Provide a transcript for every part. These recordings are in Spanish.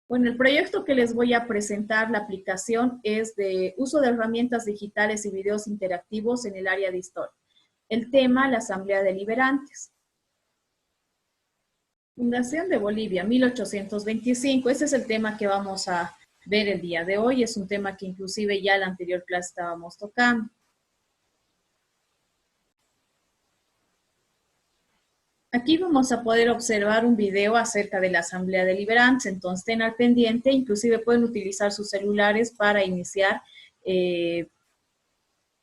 Bueno, el proyecto que les voy a presentar, la aplicación, es de uso de herramientas digitales y videos interactivos en el área de historia. El tema, la Asamblea Deliberantes. Fundación de Bolivia, 1825. Ese es el tema que vamos a ver el día de hoy. Es un tema que inclusive ya en la anterior clase estábamos tocando. Aquí vamos a poder observar un video acerca de la Asamblea Deliberante, entonces estén al pendiente, inclusive pueden utilizar sus celulares para iniciar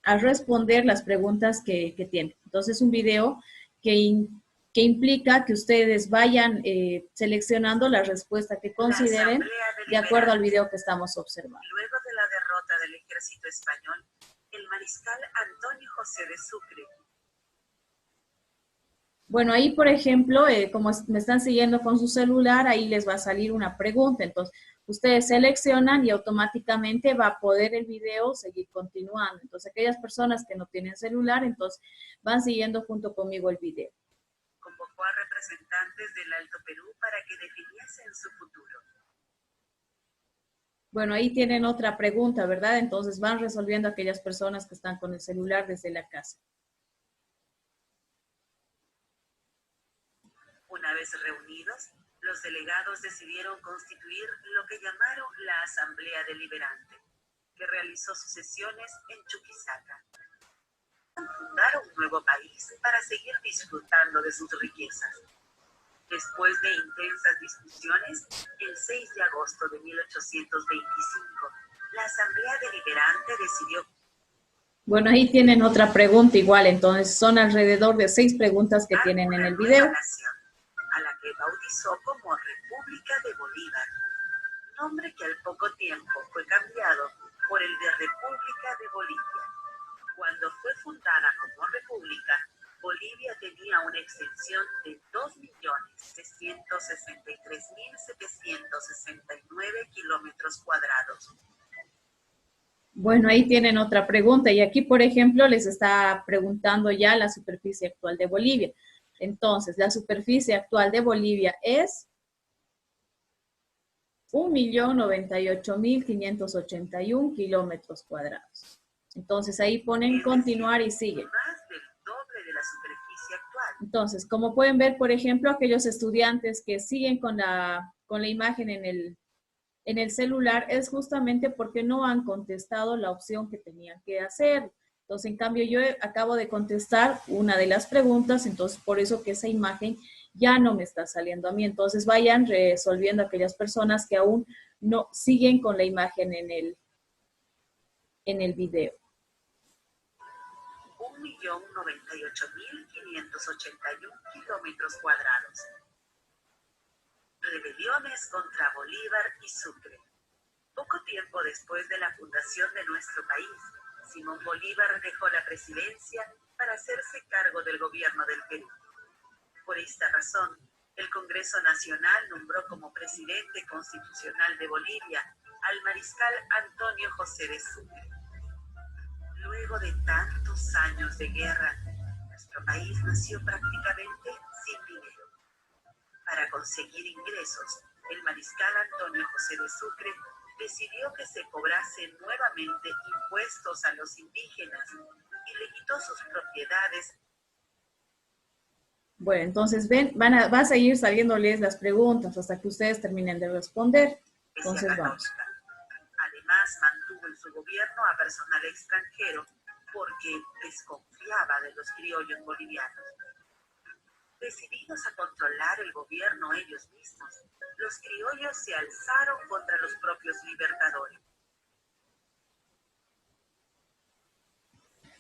a responder las preguntas que tienen. Entonces, un video que implica que ustedes vayan seleccionando la respuesta que consideren de acuerdo al video que estamos observando. Luego de la derrota del ejército español, el mariscal Antonio José de Sucre. Bueno, ahí, por ejemplo, como me están siguiendo con su celular, ahí les va a salir una pregunta. Entonces, ustedes seleccionan y automáticamente va a poder el video seguir continuando. Entonces, aquellas personas que no tienen celular, entonces van siguiendo junto conmigo el video. Convocó a representantes del Alto Perú para que definiesen su futuro. Bueno, ahí tienen otra pregunta, ¿verdad? Entonces, van resolviendo aquellas personas que están con el celular desde la casa. Una vez reunidos, los delegados decidieron constituir lo que llamaron la Asamblea Deliberante, que realizó sus sesiones en Chuquisaca. Fundar un nuevo país para seguir disfrutando de sus riquezas. Después de intensas discusiones, el 6 de agosto de 1825, la Asamblea Deliberante decidió... Bueno, ahí tienen otra pregunta igual, entonces son alrededor de 6 preguntas que tienen en el video. A la que bautizó como República de Bolívar, nombre que al poco tiempo fue cambiado por el de República de Bolivia. Cuando fue fundada como república, Bolivia tenía una extensión de 2.663.769 kilómetros cuadrados. Bueno, ahí tienen otra pregunta y aquí, por ejemplo, les está preguntando ya la superficie actual de Bolivia. Entonces, la superficie actual de Bolivia es 1.098.581 kilómetros cuadrados. Entonces, ahí ponen continuar y siguen. Más del doble de la superficie actual. Entonces, como pueden ver, por ejemplo, aquellos estudiantes que siguen con la imagen en el celular es justamente porque no han contestado la opción que tenían que hacer. Entonces, en cambio, yo acabo de contestar una de las preguntas, entonces por eso que esa imagen ya no me está saliendo a mí. Entonces, vayan resolviendo aquellas personas que aún no siguen con la imagen en el video. 1.098.581 kilómetros cuadrados. Rebeliones contra Bolívar y Sucre. Poco tiempo después de la fundación de nuestro país, Simón Bolívar dejó la presidencia para hacerse cargo del gobierno del Perú. Por esta razón, el Congreso Nacional nombró como presidente constitucional de Bolivia al mariscal Antonio José de Sucre. Luego de tantos años de guerra, nuestro país nació prácticamente sin dinero. Para conseguir ingresos, el mariscal Antonio José de Sucre decidió que se cobrasen nuevamente impuestos a los indígenas y le quitó sus propiedades. Bueno, entonces ven, va a seguir saliéndoles las preguntas hasta que ustedes terminen de responder. Entonces vamos. Además, mantuvo en su gobierno a personal extranjero porque desconfiaba de los criollos bolivianos. Decididos a controlar el gobierno ellos mismos, los criollos se alzaron contra los propios libertadores.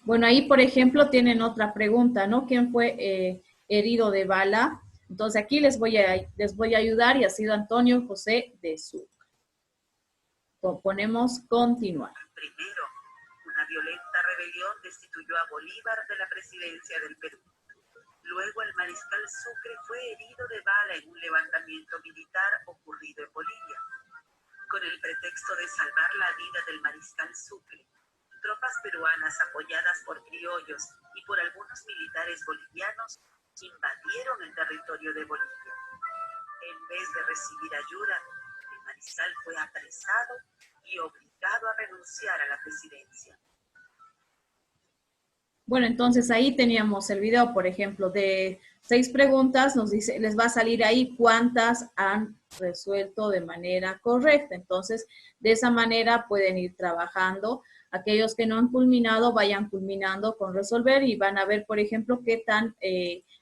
Bueno, ahí, por ejemplo, tienen otra pregunta, ¿no? ¿Quién fue herido de bala? Entonces, aquí les voy a ayudar y ha sido Antonio José de Sucre. Ponemos continuar. Primero, una violenta rebelión destituyó a Bolívar de la presidencia del Perú. Luego el mariscal Sucre fue herido de bala en un levantamiento militar ocurrido en Bolivia. Con el pretexto de salvar la vida del mariscal Sucre, tropas peruanas apoyadas por criollos y por algunos militares bolivianos invadieron el territorio de Bolivia. En vez de recibir ayuda, el Carrizal fue apresado y obligado a renunciar a la presidencia. Bueno, entonces ahí teníamos el video, por ejemplo, de 6 preguntas, nos dice, les va a salir ahí cuántas han resuelto de manera correcta. Entonces, de esa manera pueden ir trabajando. Aquellos que no han culminado, vayan culminando con resolver y van a ver, por ejemplo, qué tan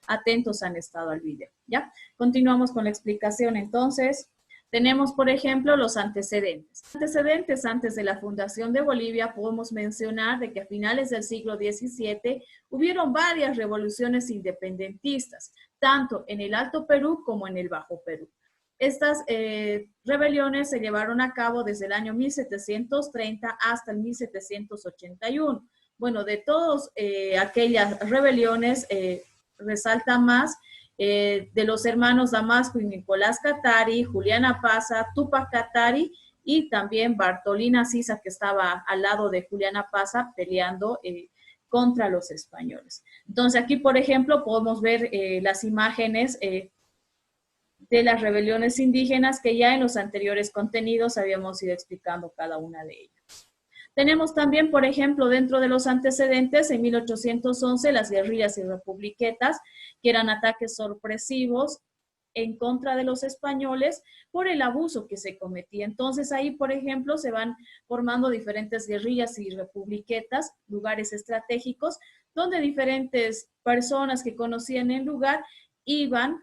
atentos han estado al video, ¿ya? Continuamos con la explicación, entonces. Tenemos, por ejemplo, los antecedentes. Antecedentes antes de la fundación de Bolivia, podemos mencionar de que a finales del siglo XVII hubieron varias revoluciones independentistas, tanto en el Alto Perú como en el Bajo Perú. Estas rebeliones se llevaron a cabo desde el año 1730 hasta el 1781. Bueno, de todas aquellas rebeliones resalta más de los hermanos Damasco y Nicolás Catari, Juliana Paza, Tupac Katari y también Bartolina Sisa, que estaba al lado de Juliana Paza peleando contra los españoles. Entonces aquí, por ejemplo, podemos ver las imágenes de las rebeliones indígenas que ya en los anteriores contenidos habíamos ido explicando cada una de ellas. Tenemos también, por ejemplo, dentro de los antecedentes, en 1811, las guerrillas y republiquetas, que eran ataques sorpresivos en contra de los españoles por el abuso que se cometía. Entonces ahí, por ejemplo, se van formando diferentes guerrillas y republiquetas, lugares estratégicos, donde diferentes personas que conocían el lugar iban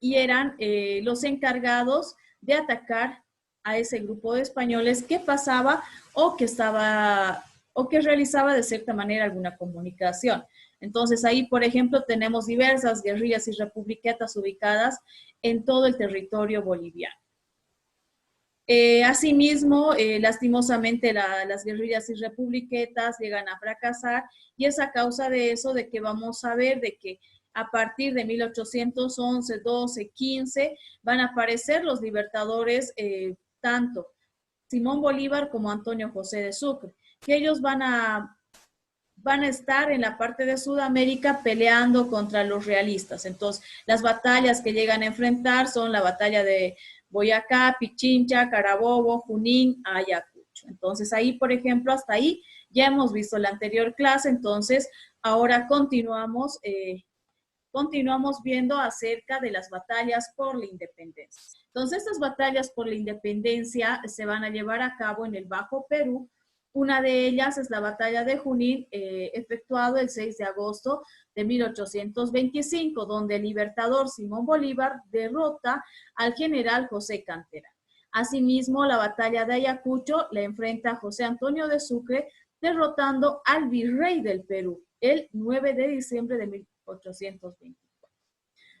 y eran los encargados de atacar a ese grupo de españoles que pasaba o que realizaba de cierta manera alguna comunicación. Entonces ahí, por ejemplo, tenemos diversas guerrillas y republiquetas ubicadas en todo el territorio boliviano. Asimismo, lastimosamente las guerrillas y republiquetas llegan a fracasar y es a causa de eso de que vamos a ver de que a partir de 1811, 12, 15 van a aparecer los libertadores, tanto Simón Bolívar como Antonio José de Sucre, que ellos van a estar en la parte de Sudamérica peleando contra los realistas. Entonces, las batallas que llegan a enfrentar son la batalla de Boyacá, Pichincha, Carabobo, Junín, Ayacucho. Entonces, ahí, por ejemplo, hasta ahí ya hemos visto la anterior clase, entonces ahora continuamos viendo acerca de las batallas por la independencia. Entonces, estas batallas por la independencia se van a llevar a cabo en el Bajo Perú. Una de ellas es la batalla de Junín, efectuado el 6 de agosto de 1825, donde el libertador Simón Bolívar derrota al general José Cantera. Asimismo, la batalla de Ayacucho la enfrenta José Antonio de Sucre, derrotando al virrey del Perú el 9 de diciembre de 1824.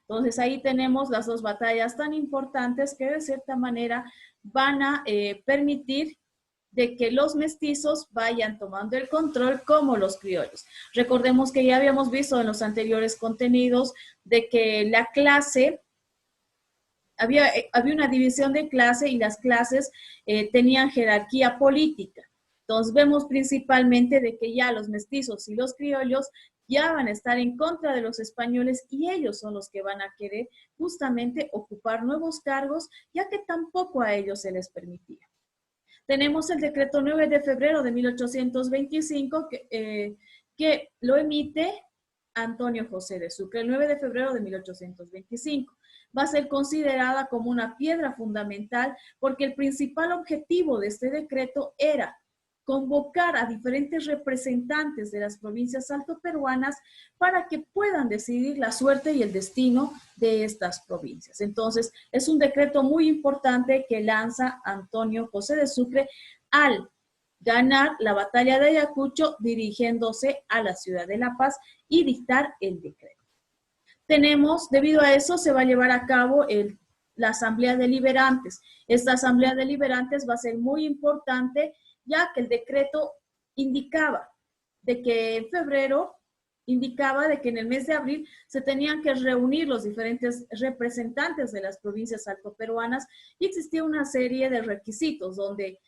Entonces ahí tenemos las dos batallas tan importantes que de cierta manera van a permitir de que los mestizos vayan tomando el control como los criollos. Recordemos que ya habíamos visto en los anteriores contenidos de que la clase, había una división de clase y las clases tenían jerarquía política. Entonces vemos principalmente de que ya los mestizos y los criollos ya van a estar en contra de los españoles y ellos son los que van a querer justamente ocupar nuevos cargos, ya que tampoco a ellos se les permitía. Tenemos el decreto 9 de febrero de 1825 que lo emite Antonio José de Sucre, el 9 de febrero de 1825. Va a ser considerada como una piedra fundamental porque el principal objetivo de este decreto era convocar a diferentes representantes de las provincias altoperuanas para que puedan decidir la suerte y el destino de estas provincias. Entonces, es un decreto muy importante que lanza Antonio José de Sucre al ganar la batalla de Ayacucho, dirigiéndose a la ciudad de La Paz y dictar el decreto. Debido a eso, se va a llevar a cabo la Asamblea Deliberantes. Esta Asamblea Deliberantes va a ser muy importante, ya que el decreto indicaba de que en febrero, indicaba de que en el mes de abril se tenían que reunir los diferentes representantes de las provincias altoperuanas y existía una serie de requisitos donde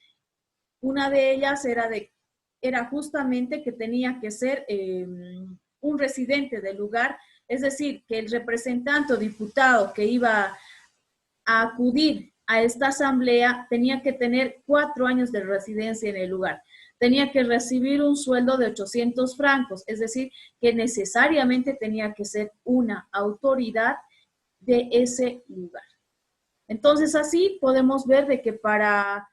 una de ellas era justamente que tenía que ser un residente del lugar, es decir, que el representante o diputado que iba a acudir a esta asamblea tenía que tener 4 años de residencia en el lugar. Tenía que recibir un sueldo de 800 francos, es decir, que necesariamente tenía que ser una autoridad de ese lugar. Entonces, así podemos ver de que para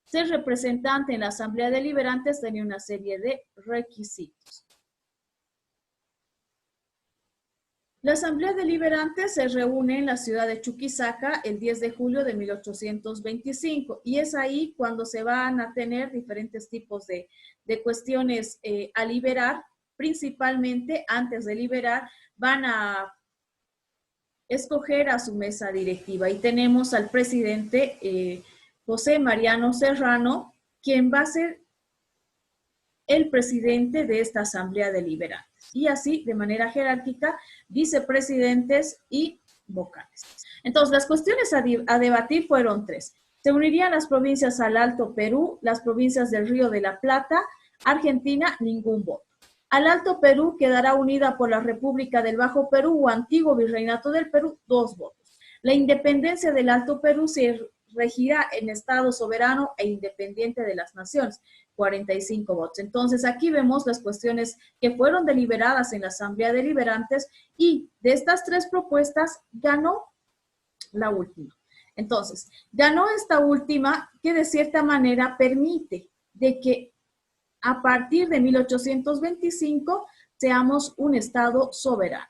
ser representante en la Asamblea Deliberante tenía una serie de requisitos. La Asamblea Deliberante se reúne en la ciudad de Chuquisaca el 10 de julio de 1825 y es ahí cuando se van a tener diferentes tipos de cuestiones a liberar. Principalmente, antes de liberar, van a escoger a su mesa directiva y tenemos al presidente José Mariano Serrano, quien va a ser el presidente de esta Asamblea Deliberante. Y así, de manera jerárquica, vicepresidentes y vocales. Entonces, las cuestiones a debatir fueron 3. Se unirían las provincias al Alto Perú, las provincias del Río de la Plata, Argentina, ningún voto. Al Alto Perú quedará unida por la República del Bajo Perú o Antiguo Virreinato del Perú, 2 votos. La independencia del Alto Perú se regirá en Estado soberano e independiente de las naciones, 45 votos. Entonces, aquí vemos las cuestiones que fueron deliberadas en la Asamblea Deliberantes y de estas 3 propuestas ganó la última. Entonces, ganó esta última que de cierta manera permite de que a partir de 1825 seamos un Estado soberano.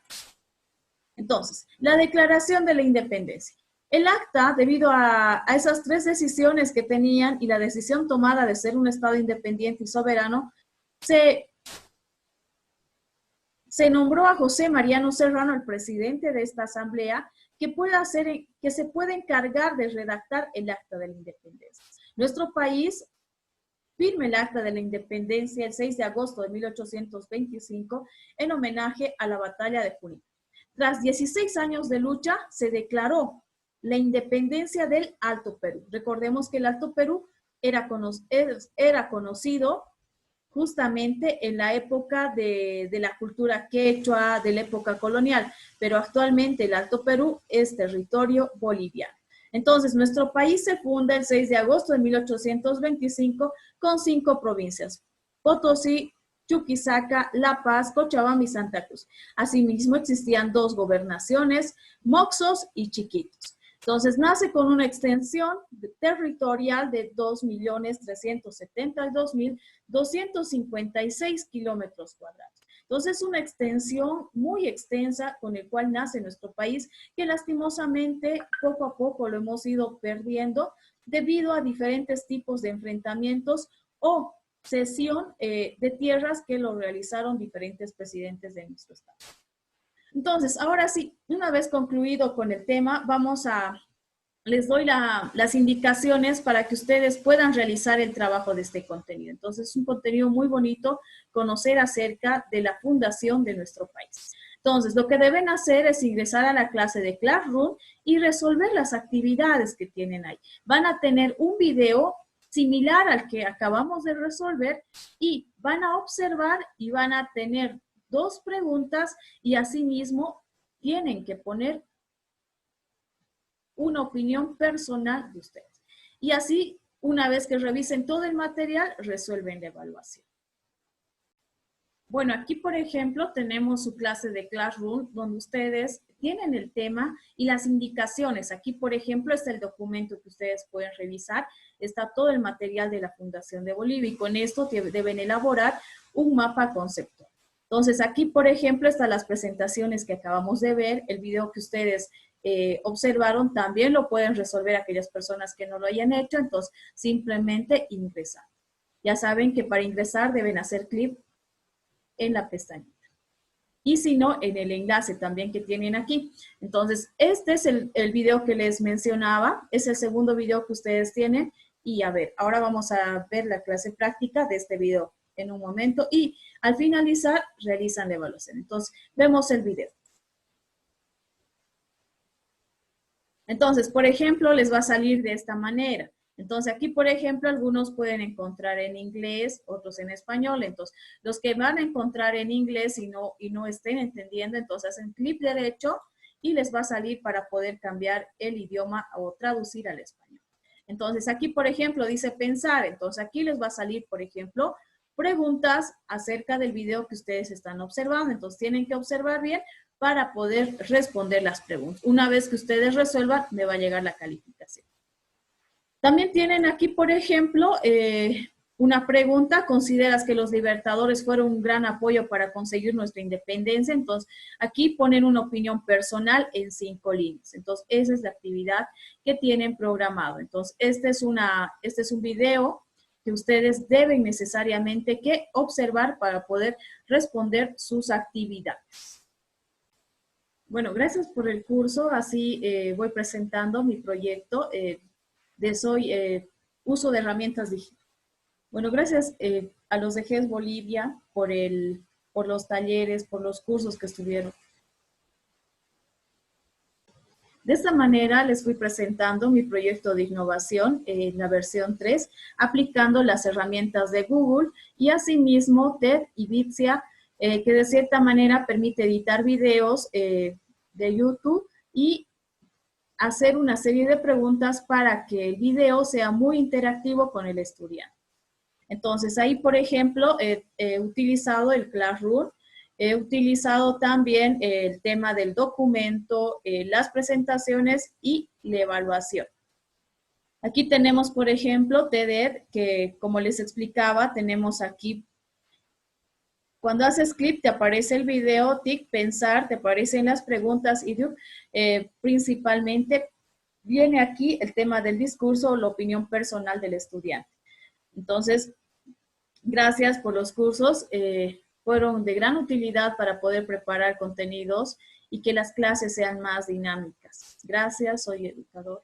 Entonces, la Declaración de la Independencia. El acta, debido a esas 3 decisiones que tenían y la decisión tomada de ser un Estado independiente y soberano, se nombró a José Mariano Serrano, el presidente de esta asamblea, que se puede encargar de redactar el acta de la independencia. Nuestro país firma el acta de la independencia el 6 de agosto de 1825 en homenaje a la batalla de Junín. Tras 16 años de lucha, se declaró la independencia del Alto Perú. Recordemos que el Alto Perú era conocido justamente en la época de la cultura quechua, de la época colonial, pero actualmente el Alto Perú es territorio boliviano. Entonces, nuestro país se funda el 6 de agosto de 1825 con 5 provincias: Potosí, Chuquisaca, La Paz, Cochabamba y Santa Cruz. Asimismo, existían 2 gobernaciones, Moxos y Chiquitos. Entonces, nace con una extensión territorial de 2.372.256 kilómetros cuadrados. Entonces, es una extensión muy extensa con el cual nace nuestro país, que lastimosamente poco a poco lo hemos ido perdiendo debido a diferentes tipos de enfrentamientos o cesión de tierras que lo realizaron diferentes presidentes de nuestro estado. Entonces, ahora sí, una vez concluido con el tema, les doy las indicaciones para que ustedes puedan realizar el trabajo de este contenido. Entonces, es un contenido muy bonito conocer acerca de la fundación de nuestro país. Entonces, lo que deben hacer es ingresar a la clase de Classroom y resolver las actividades que tienen ahí. Van a tener un video similar al que acabamos de resolver y van a observar y van a tener 2 preguntas y asimismo tienen que poner una opinión personal de ustedes. Y así, una vez que revisen todo el material, resuelven la evaluación. Bueno, aquí, por ejemplo, tenemos su clase de Classroom, donde ustedes tienen el tema y las indicaciones. Aquí, por ejemplo, está el documento que ustedes pueden revisar. Está todo el material de la Fundación de Bolivia y con esto deben elaborar un mapa conceptual. Entonces, aquí, por ejemplo, están las presentaciones que acabamos de ver, el video que ustedes observaron, también lo pueden resolver aquellas personas que no lo hayan hecho, entonces simplemente ingresar. Ya saben que para ingresar deben hacer clic en la pestañita. Y si no, en el enlace también que tienen aquí. Entonces, este es el video que les mencionaba, es el segundo video que ustedes tienen. Y a ver, ahora vamos a ver la clase práctica de este video en un momento y al finalizar realizan la evaluación. Entonces, vemos el video. Entonces, por ejemplo, les va a salir de esta manera. Entonces, aquí, por ejemplo, algunos pueden encontrar en inglés, otros en español. Entonces, los que van a encontrar en inglés y no estén entendiendo, entonces hacen clic derecho y les va a salir para poder cambiar el idioma o traducir al español. Entonces, aquí, por ejemplo, dice pensar. Entonces, aquí les va a salir, por ejemplo, preguntas acerca del video que ustedes están observando. Entonces, tienen que observar bien para poder responder las preguntas. Una vez que ustedes resuelvan, me va a llegar la calificación. También tienen aquí, por ejemplo, una pregunta. ¿Consideras que los libertadores fueron un gran apoyo para conseguir nuestra independencia? Entonces, aquí ponen una opinión personal en 5 líneas. Entonces, esa es la actividad que tienen programado. Entonces, este es un video que ustedes deben necesariamente que observar para poder responder sus actividades. Bueno, gracias por el curso. Así voy presentando mi proyecto de uso de herramientas digitales. Bueno, gracias a los de GES Bolivia por los talleres, por los cursos que estuvieron. De esta manera les fui presentando mi proyecto de innovación en la versión 3, aplicando las herramientas de Google y asimismo TED y Vixia, que de cierta manera permite editar videos de YouTube y hacer una serie de preguntas para que el video sea muy interactivo con el estudiante. Entonces, ahí, por ejemplo, he utilizado el Classroom, he utilizado también el tema del documento, las presentaciones y la evaluación. Aquí tenemos, por ejemplo, TED, que como les explicaba, tenemos aquí, cuando haces clic te aparece el video, TIC, pensar, te aparecen las preguntas y principalmente viene aquí el tema del discurso o la opinión personal del estudiante. Entonces, gracias por los cursos. Fueron de gran utilidad para poder preparar contenidos y que las clases sean más dinámicas. Gracias, soy educador.